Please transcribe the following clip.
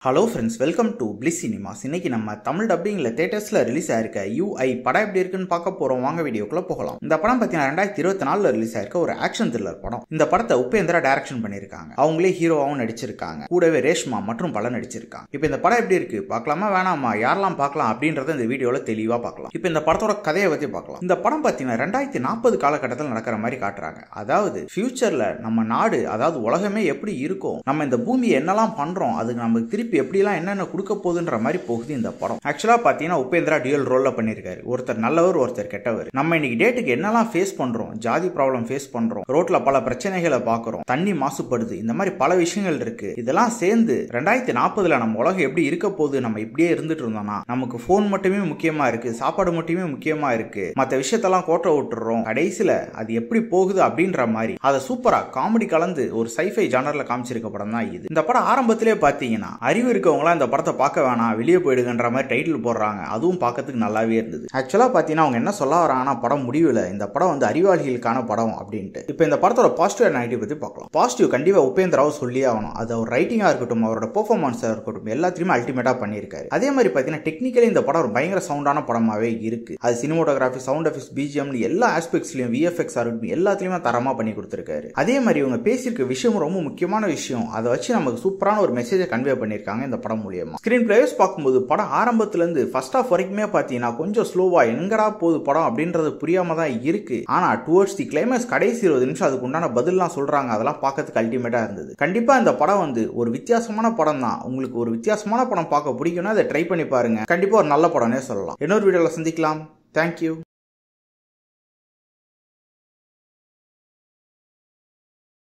Hello friends, welcome to bliss cinemas. இன்னைக்கு நம்ம Tamil டப்பிங்ல தியேட்டர்ஸ்ல release ஆயிருக்க UI படம் எப்படி இருக்குன்னு பார்க்க போறோம். வாங்க வீடியோக்குள்ள போகலாம். இந்த படம் பார்த்தீங்கன்னா 2024 ரிலீஸ் ஆயிருக்க ஒரு ஆக்ஷன் த்ரில்லர் படம். இந்த படத்தை உபேந்திரா டைரக்ஷன் பண்ணிருக்காங்க. அவங்களே ஹீரோவாவும் நடிச்சிருக்காங்க. கூடவே ரேஷ்மா மற்றும் பல நடிச்சிருக்காங்க. இப்போ இந்த படம் எப்படி இருக்கு பார்க்கலாமா வேணாமா, யாரெல்லாம் பார்க்கலாம் அப்படின்றத இந்த வீடியோல தெளிவா பார்க்கலாம். இப்போ இந்த படத்தோட கதையை பத்தி பார்க்கலாம். இந்த படம் பார்த்தீங்கன்னா 2040 காலகட்டத்தில் நடக்கிற மாதிரி காட்டுறாங்க. அதாவது ஃபியூச்சர்ல நம்ம நாடு, அதாவது உலகமே எப்படி இருக்கும், நம்ம இந்த பூமியை என்னெல்லாம் பண்றோம், அதுக்கு நமக்கு திருப்பி எப்படிலாம் என்னென்ன கொடுக்க போகுதுன்ற மாதிரி போகுது இந்த படம். ஆக்சுவலா பாத்தீங்கன்னா உபேந்திரா டியூல் ரோல்ல பண்ணிருக்காரு. ஒருத்தர் நல்லவர், ஒருத்தர் கெட்டவர். நம்ம இன்னைக்கு டேட்டுக்கு என்னெல்லாம் ஃபேஸ் பண்றோம், ஜாதி ப்ராப்ளம் ஃபேஸ் பண்றோம், ரோட்ல பல பிரச்சனைகளை பாக்குறோம், தண்ணி மாசுபடுது, இந்த மாதிரி பல விஷயங்கள் இருக்கு. இதெல்லாம் சேர்ந்து 2040 நம்ம உலகம் எப்படி இருக்க போகுது, நம்ம இப்படியே இருந்துட்டு இருந்தோம்னா நமக்கு போன் மட்டுமே முக்கியமா இருக்கு, சாப்பாடு மட்டுமே முக்கியமா இருக்கு, மற்ற விஷயத்தெல்லாம் கோட்டை விட்டுறோம், கடைசியில அது எப்படி போகுது அப்படின்ற மாதிரி அதை சூப்பரா காமெடி கலந்து ஒரு சைஃபை ஜானர்ல காமிச்சிருக்க படம் தான் இது. இந்த படம் ஆரம்பத்திலே பாத்தீங்கன்னா அறிவு இருக்கவங்களாம் இந்த படத்தை பார்க்க வேணாம், வெளியே போயிடுங்கன்ற மாதிரி டைட்டில் போடுறாங்க. அதுவும் பார்க்கறதுக்கு நல்லாவே இருந்தது. ஆக்சுவலா பாத்தீங்கன்னா அவங்க என்ன சொல்ல வராங்கன்னா, படம் முடிவுல இந்த படம் வந்து அறிவாளிகளுக்கான படம் அப்படின்ட்டு. இப்போ இந்த படத்தோட பாசிட்டிவ் அண்ட் நெகட்டிவ் பத்தி பார்க்கலாம். பாசிட்டிவ் கண்டிப்பா உபேந்திராவை சொல்லியே ஆகணும். அது அவர் ரைட்டிங்கா இருக்கட்டும், அவரோட பெர்ஃபார்மன்ஸா இருக்கட்டும், எல்லாத்தையுமே அல்டிமேட்டா பண்ணியிருக்காரு. அதே மாதிரி பாத்தீங்கன்னா டெக்னிக்கலி இந்த படம் ஒரு பயங்கர சவுண்டான படமாவே இருக்கு. அது சினிமோட்டோகிராஃபி, சவுண்ட் எஃபெக்ட்ஸ், BGM எல்லா ஆஸ்பெக்ட்ஸ்லயும், VFX இருக்கட்டும், எல்லாத்துலயுமே தரமா பண்ணி கொடுத்திருக்காரு. அதே மாதிரி இவங்க பேசியிருக்க விஷயம் ரொம்ப முக்கியமான விஷயம். அதை வச்சு நமக்கு சூப்பரான ஒரு மெசேஜை கன்வே பண்ணிருக்காங்க இந்த படம் மூலமா. ஸ்கிரீன் பிளேஸ் பார்க்கும்போது படம் ஆரம்பத்துல இருந்து ஃபர்ஸ்ட் ஹாஃப் வரைக்குமே பாத்தீங்கன்னா கொஞ்சம் ஸ்லோவா எங்கடா போகுது படம் அப்படின்றது புரியாம தான் இருக்கு. ஆனா டுவர்ட்ஸ் தி கிளைமேக்ஸ் கடைசி 20 நிமிஷம் அதுக்கு உண்டான பதிலாம் சொல்றாங்க. அதெல்லாம் பார்க்கறதுக்கு அல்டிமேட்டா இருந்தது. கண்டிப்பா இந்த படம் வந்து ஒரு வித்தியாசமான படம் தான். உங்களுக்கு ஒரு வித்தியாசமான படம் பார்க்க பிடிக்கும்னா அதை ட்ரை பண்ணி பாருங்க. கண்டிப்பா ஒரு நல்ல படம்னே சொல்லலாம். இன்னொரு வீடியோல சந்திக்கலாம். தேங்க்யூ.